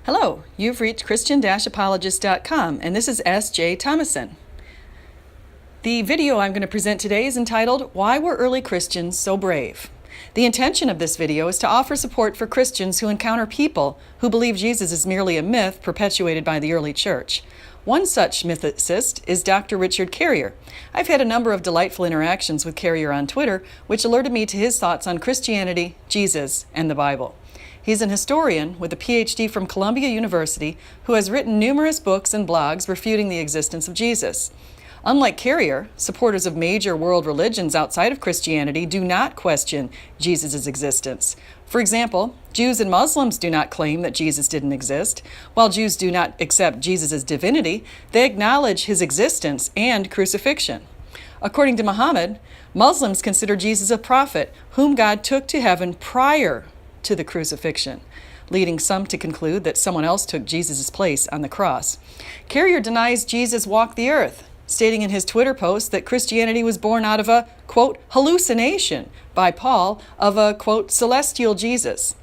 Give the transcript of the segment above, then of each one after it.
Hello, you've reached Christian-Apologist.com, and this is S.J. Thomason. The video I'm going to present today is entitled, Why Were Early Christians So Brave? The intention of this video is to offer support for Christians who encounter people who believe Jesus is merely a myth perpetuated by the early church. One such mythicist is Dr. Richard Carrier. I've had a number of delightful interactions with Carrier on Twitter, which alerted me to his thoughts on Christianity, Jesus, and the Bible. He's an historian with a PhD from Columbia University who has written numerous books and blogs refuting the existence of Jesus. Unlike Carrier, supporters of major world religions outside of Christianity do not question Jesus' existence. For example, Jews and Muslims do not claim that Jesus didn't exist. While Jews do not accept Jesus' divinity, they acknowledge his existence and crucifixion. According to Muhammad, Muslims consider Jesus a prophet whom God took to heaven prior to the crucifixion, leading some to conclude that someone else took Jesus' place on the cross. Carrier denies Jesus walked the earth, stating in his Twitter post that Christianity was born out of a, quote, hallucination by Paul of a, quote, celestial Jesus.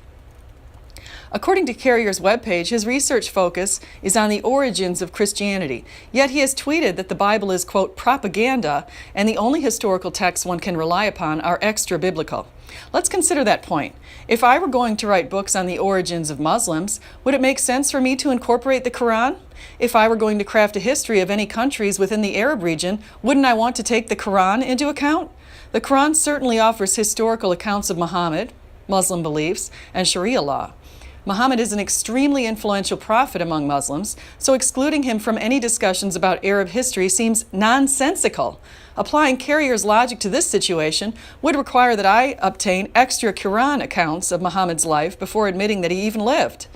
According to Carrier's webpage, his research focus is on the origins of Christianity, yet he has tweeted that the Bible is, quote, propaganda, and the only historical texts one can rely upon are extra-biblical. Let's consider that point. If I were going to write books on the origins of Muslims, would it make sense for me to incorporate the Quran? If I were going to craft a history of any countries within the Arab region, wouldn't I want to take the Quran into account? The Quran certainly offers historical accounts of Muhammad, Muslim beliefs, and Sharia law. Muhammad is an extremely influential prophet among Muslims, so excluding him from any discussions about Arab history seems nonsensical. Applying Carrier's logic to this situation would require that I obtain extra Quran accounts of Muhammad's life before admitting that he even lived.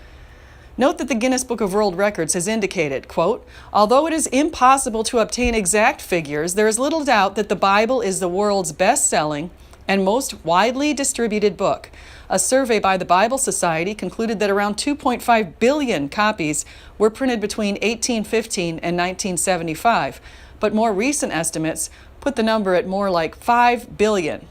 Note that the Guinness Book of World Records has indicated, quote, although it is impossible to obtain exact figures, there is little doubt that the Bible is the world's best-selling and most widely distributed book. A survey by the Bible Society concluded that around 2.5 billion copies were printed between 1815 and 1975, but more recent estimates put the number at more like 5 billion.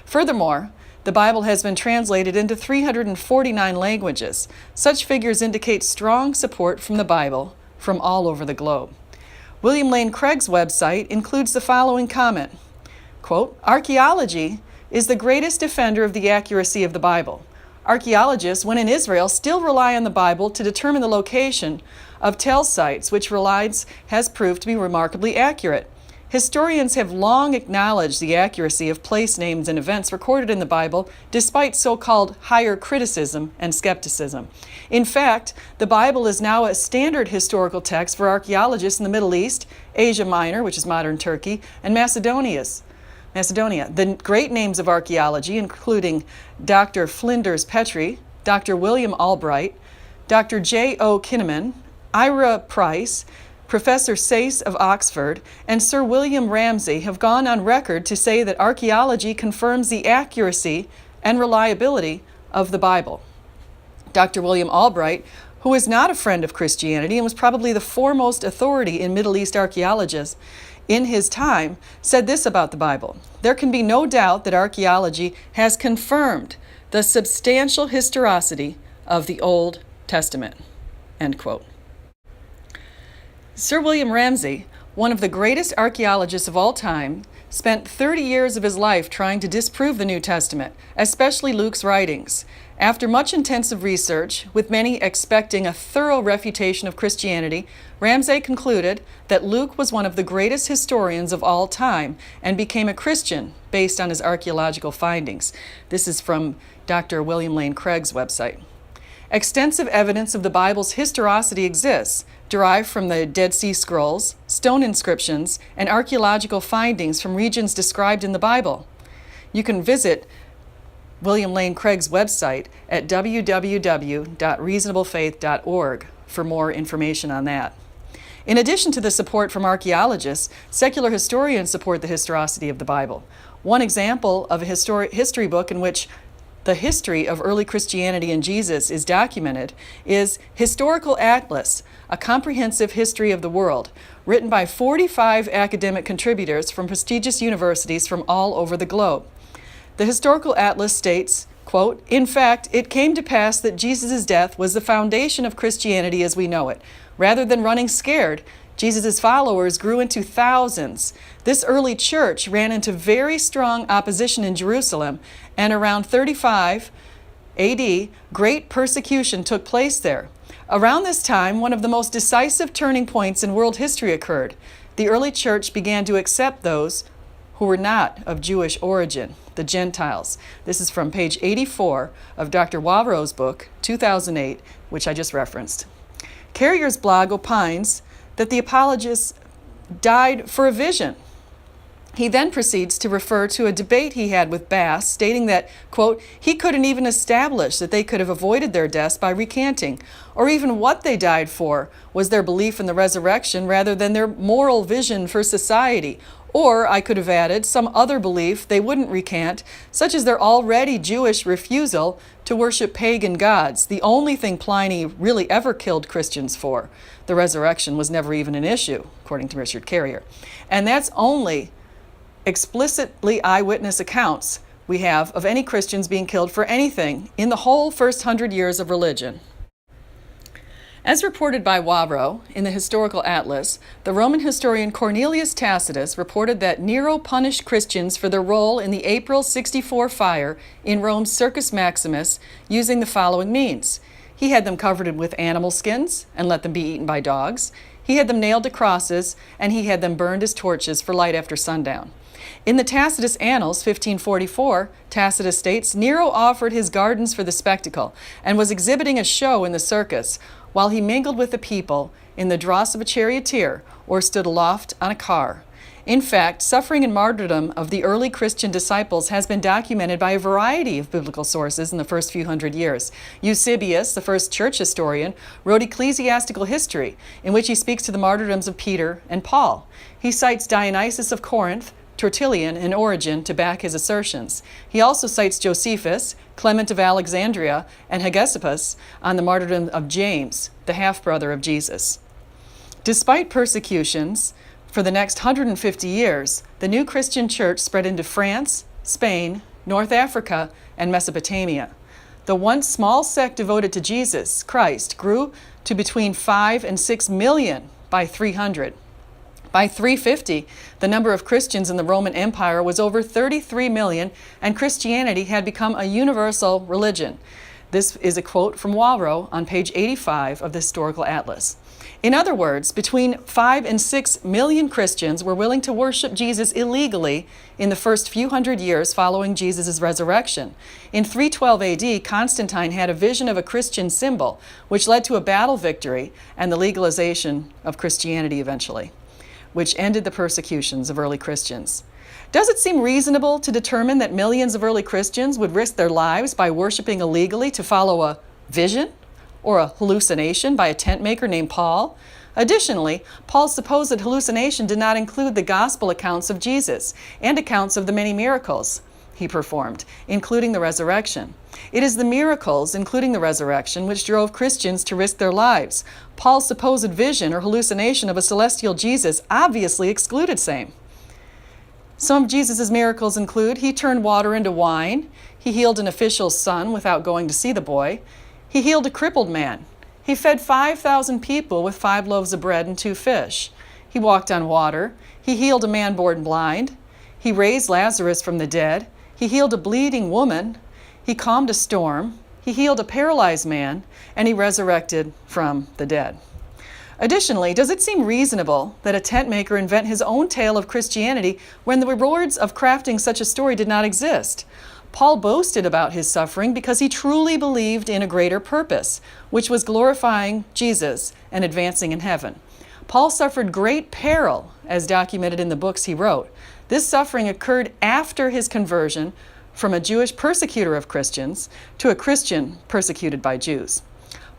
Furthermore, the Bible has been translated into 349 languages. Such figures indicate strong support from the Bible from all over the globe. William Lane Craig's website includes the following comment, quote, archaeology is the greatest defender of the accuracy of the Bible. Archaeologists, when in Israel, still rely on the Bible to determine the location of tell sites, which has proved to be remarkably accurate. Historians have long acknowledged the accuracy of place names and events recorded in the Bible, despite so-called higher criticism and skepticism. In fact, the Bible is now a standard historical text for archaeologists in the Middle East, Asia Minor, which is modern Turkey, and Macedonia. The great names of archaeology, including Dr. Flinders Petrie, Dr. William Albright, Dr. J.O. Kinnaman, Ira Price, Professor Sayce of Oxford, and Sir William Ramsay have gone on record to say that archaeology confirms the accuracy and reliability of the Bible. Dr. William Albright, who is not a friend of Christianity and was probably the foremost authority in Middle East archaeologists in his time, said this about the Bible. There can be no doubt that archaeology has confirmed the substantial historicity of the Old Testament. End quote. Sir William Ramsay, one of the greatest archaeologists of all time, spent 30 years of his life trying to disprove the New Testament, especially Luke's writings. After much intensive research, with many expecting a thorough refutation of Christianity, Ramsay concluded that Luke was one of the greatest historians of all time and became a Christian based on his archaeological findings. This is from Dr. William Lane Craig's website. Extensive evidence of the Bible's historicity exists, derived from the Dead Sea Scrolls, stone inscriptions, and archaeological findings from regions described in the Bible. You can visit William Lane Craig's website at www.reasonablefaith.org for more information on that. In addition to the support from archaeologists, secular historians support the historicity of the Bible. One example of a history book in which the history of early Christianity and Jesus is documented is Historical Atlas, a comprehensive history of the world, written by 45 academic contributors from prestigious universities from all over the globe. The Historical Atlas states, quote, "In fact, it came to pass that Jesus' death was the foundation of Christianity as we know it. Rather than running scared, Jesus' followers grew into thousands. This early church ran into very strong opposition in Jerusalem, and around 35 AD, great persecution took place there. Around this time, one of the most decisive turning points in world history occurred. The early church began to accept those who were not of Jewish origin, the Gentiles." This is from page 84 of Dr. Wavro's book, 2008, which I just referenced. Carrier's blog opines that the apologists died for a vision. He then proceeds to refer to a debate he had with Bass, stating that, quote, "he couldn't even establish that they could have avoided their deaths by recanting, or even what they died for was their belief in the resurrection rather than their moral vision for society. Or, I could have added, some other belief they wouldn't recant, such as their already Jewish refusal to worship pagan gods, the only thing Pliny really ever killed Christians for. The resurrection was never even an issue," according to Richard Carrier. And that's only explicitly eyewitness accounts we have of any Christians being killed for anything in the whole first 100 years of religion. As reported by Wavro in the Historical Atlas, the Roman historian Cornelius Tacitus reported that Nero punished Christians for their role in the April 64 fire in Rome's Circus Maximus using the following means. He had them covered with animal skins and let them be eaten by dogs. He had them nailed to crosses, and he had them burned as torches for light after sundown. In the Tacitus Annals, 1544, Tacitus states, "Nero offered his gardens for the spectacle, and was exhibiting a show in the circus, while he mingled with the people in the dross of a charioteer, or stood aloft on a car." In fact, suffering and martyrdom of the early Christian disciples has been documented by a variety of biblical sources in the first few hundred years. Eusebius, the first church historian, wrote Ecclesiastical History, in which he speaks to the martyrdoms of Peter and Paul. He cites Dionysius of Corinth, Tertullian, and Origen to back his assertions. He also cites Josephus, Clement of Alexandria, and Hegesippus on the martyrdom of James, the half-brother of Jesus. Despite persecutions for the next 150 years, the new Christian church spread into France, Spain, North Africa, and Mesopotamia. The once small sect devoted to Jesus Christ grew to between 5 and 6 million by 300. By 350, the number of Christians in the Roman Empire was over 33 million, and Christianity had become a universal religion. This is a quote from Wavro on page 85 of the Historical Atlas. In other words, between 5 and 6 million Christians were willing to worship Jesus illegally in the first few hundred years following Jesus' resurrection. In 312 AD, Constantine had a vision of a Christian symbol, which led to a battle victory and the legalization of Christianity eventually, which ended the persecutions of early Christians. Does it seem reasonable to determine that millions of early Christians would risk their lives by worshiping illegally to follow a vision or a hallucination by a tent maker named Paul? Additionally, Paul's supposed hallucination did not include the gospel accounts of Jesus and accounts of the many miracles he performed, including the resurrection. It is the miracles, including the resurrection, which drove Christians to risk their lives. Paul's supposed vision or hallucination of a celestial Jesus obviously excluded same. Some of Jesus' miracles include: he turned water into wine, he healed an official's son without going to see the boy, he healed a crippled man, he fed 5,000 people with 5 loaves of bread and 2 fish, he walked on water, he healed a man born blind, he raised Lazarus from the dead, he healed a bleeding woman, he calmed a storm, he healed a paralyzed man, and he resurrected from the dead. Additionally, does it seem reasonable that a tent maker invent his own tale of Christianity when the rewards of crafting such a story did not exist? Paul boasted about his suffering because he truly believed in a greater purpose, which was glorifying Jesus and advancing in heaven. Paul suffered great peril, as documented in the books he wrote. This suffering occurred after his conversion from a Jewish persecutor of Christians to a Christian persecuted by Jews.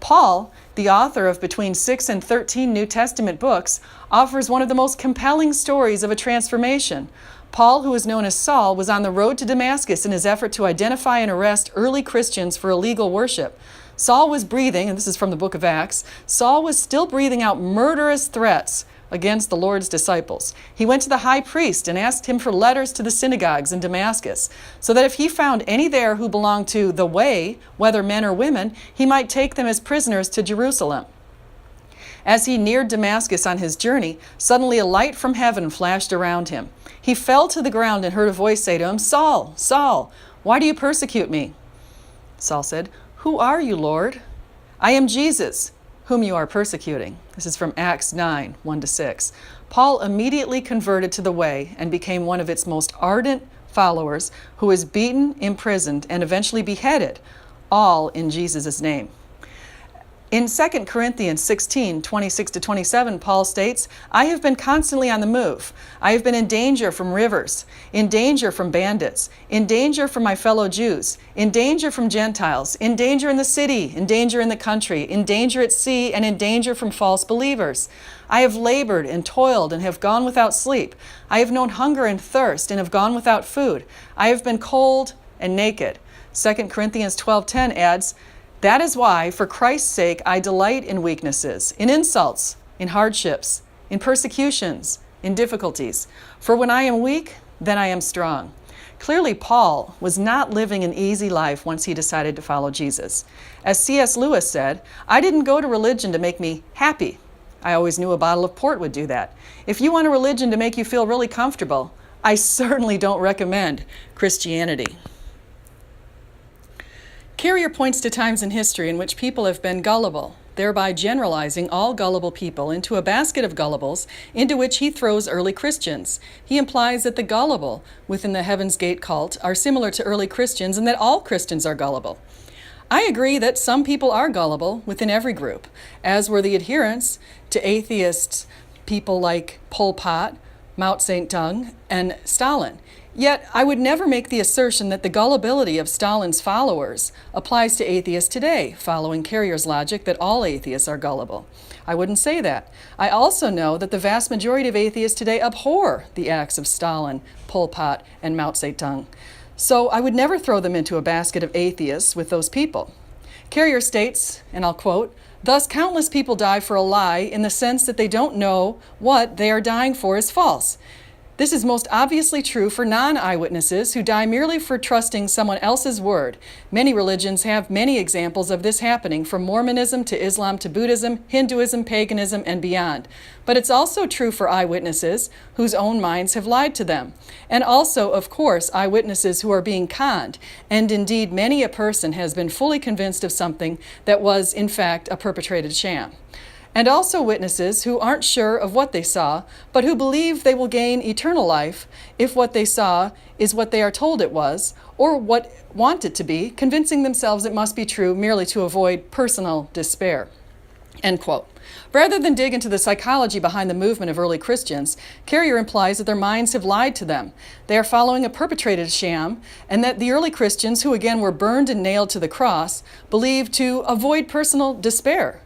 Paul, the author of between 6 and 13 New Testament books, offers one of the most compelling stories of a transformation. Paul, who is known as Saul, was on the road to Damascus in his effort to identify and arrest early Christians for illegal worship. Saul was breathing, and this is from the book of Acts, Saul was still breathing out murderous threats against the Lord's disciples. He went to the high priest and asked him for letters to the synagogues in Damascus, so that if he found any there who belonged to the way, whether men or women, he might take them as prisoners to Jerusalem. As he neared Damascus on his journey, suddenly a light from heaven flashed around him. He fell to the ground and heard a voice say to him, "Saul, Saul, why do you persecute me?" Saul said, "Who are you, Lord?" "I am Jesus, whom you are persecuting." This is from Acts 9, 1-6. Paul immediately converted to the way and became one of its most ardent followers, who was beaten, imprisoned, and eventually beheaded, all in Jesus' name. In 2 Corinthians 16, 26-27, Paul states, "I have been constantly on the move. I have been in danger from rivers, in danger from bandits, in danger from my fellow Jews, in danger from Gentiles, in danger in the city, in danger in the country, in danger at sea, and in danger from false believers. I have labored and toiled and have gone without sleep. I have known hunger and thirst and have gone without food. I have been cold and naked." 2 Corinthians 12:10 adds, "That is why, for Christ's sake, I delight in weaknesses, in insults, in hardships, in persecutions, in difficulties. For when I am weak, then I am strong." Clearly, Paul was not living an easy life once he decided to follow Jesus. As C.S. Lewis said, "I didn't go to religion to make me happy. I always knew a bottle of port would do that. If you want a religion to make you feel really comfortable, I certainly don't recommend Christianity." Carrier points to times in history in which people have been gullible, thereby generalizing all gullible people into a basket of gullibles into which he throws early Christians. He implies that the gullible within the Heaven's Gate cult are similar to early Christians and that all Christians are gullible. I agree that some people are gullible within every group, as were the adherents to atheists, people like Pol Pot, Mao Zedong, and Stalin. Yet, I would never make the assertion that the gullibility of Stalin's followers applies to atheists today, following Carrier's logic that all atheists are gullible. I wouldn't say that. I also know that the vast majority of atheists today abhor the acts of Stalin, Pol Pot, and Mao Zedong. So I would never throw them into a basket of atheists with those people. Carrier states, and I'll quote, "Thus countless people die for a lie in the sense that they don't know what they are dying for is false. This is most obviously true for non-eyewitnesses who die merely for trusting someone else's word. Many religions have many examples of this happening, from Mormonism to Islam to Buddhism, Hinduism, paganism, and beyond. But it's also true for eyewitnesses whose own minds have lied to them. And also, of course, eyewitnesses who are being conned. And indeed, many a person has been fully convinced of something that was, in fact, a perpetrated sham. And also witnesses who aren't sure of what they saw, but who believe they will gain eternal life if what they saw is what they are told it was, or what want it to be, convincing themselves it must be true merely to avoid personal despair." End quote. Rather than dig into the psychology behind the movement of early Christians, Carrier implies that their minds have lied to them. They are following a perpetrated sham, and that the early Christians, who again were burned and nailed to the cross, believed to avoid personal despair.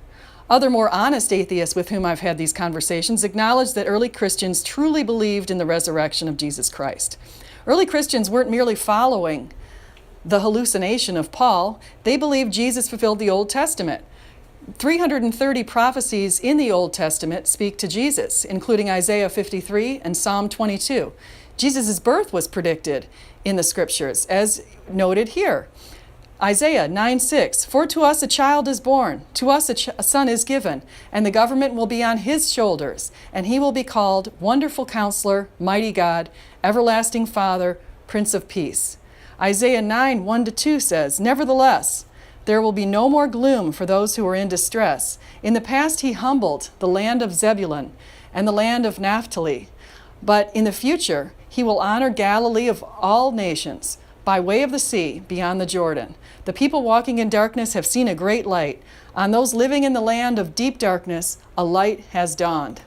Other more honest atheists with whom I've had these conversations acknowledge that early Christians truly believed in the resurrection of Jesus Christ. Early Christians weren't merely following the hallucination of Paul. They believed Jesus fulfilled the Old Testament. 330 prophecies in the Old Testament speak to Jesus, including Isaiah 53 and Psalm 22. Jesus' birth was predicted in the scriptures, as noted here. Isaiah 9:6, "For to us a child is born, to us a son is given, and the government will be on his shoulders, and he will be called Wonderful Counselor, Mighty God, Everlasting Father, Prince of Peace." Isaiah 9:1-2 says, "Nevertheless, there will be no more gloom for those who are in distress. In the past he humbled the land of Zebulun and the land of Naphtali, but in the future he will honor Galilee of all nations, by way of the sea beyond the Jordan. The people walking in darkness have seen a great light. On those living in the land of deep darkness, a light has dawned."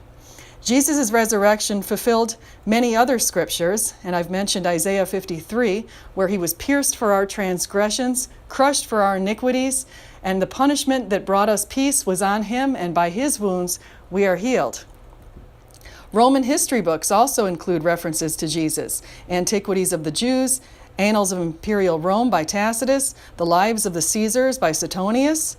Jesus' resurrection fulfilled many other scriptures, and I've mentioned Isaiah 53, where he was pierced for our transgressions, crushed for our iniquities, and the punishment that brought us peace was on him, and by his wounds we are healed. Roman history books also include references to Jesus. Antiquities of the Jews, Annals of Imperial Rome by Tacitus, The Lives of the Caesars by Suetonius,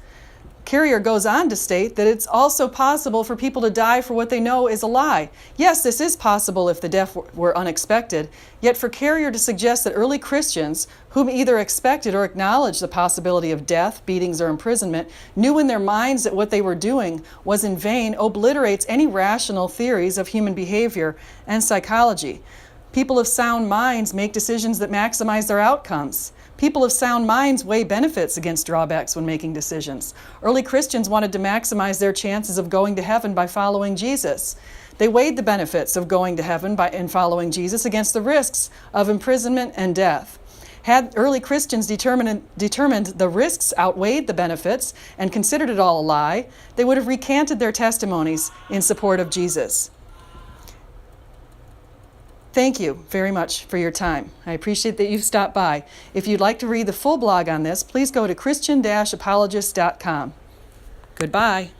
Carrier goes on to state that it's also possible for people to die for what they know is a lie. Yes, this is possible if the death were unexpected, yet for Carrier to suggest that early Christians, whom either expected or acknowledged the possibility of death, beatings, or imprisonment, knew in their minds that what they were doing was in vain, obliterates any rational theories of human behavior and psychology. People of sound minds make decisions that maximize their outcomes. People of sound minds weigh benefits against drawbacks when making decisions. Early Christians wanted to maximize their chances of going to heaven by following Jesus. They weighed the benefits of going to heaven in following Jesus against the risks of imprisonment and death. Had early Christians determined the risks outweighed the benefits and considered it all a lie, they would have recanted their testimonies in support of Jesus. Thank you very much for your time. I appreciate that you've stopped by. If you'd like to read the full blog on this, please go to Christian-apologist.com. Goodbye.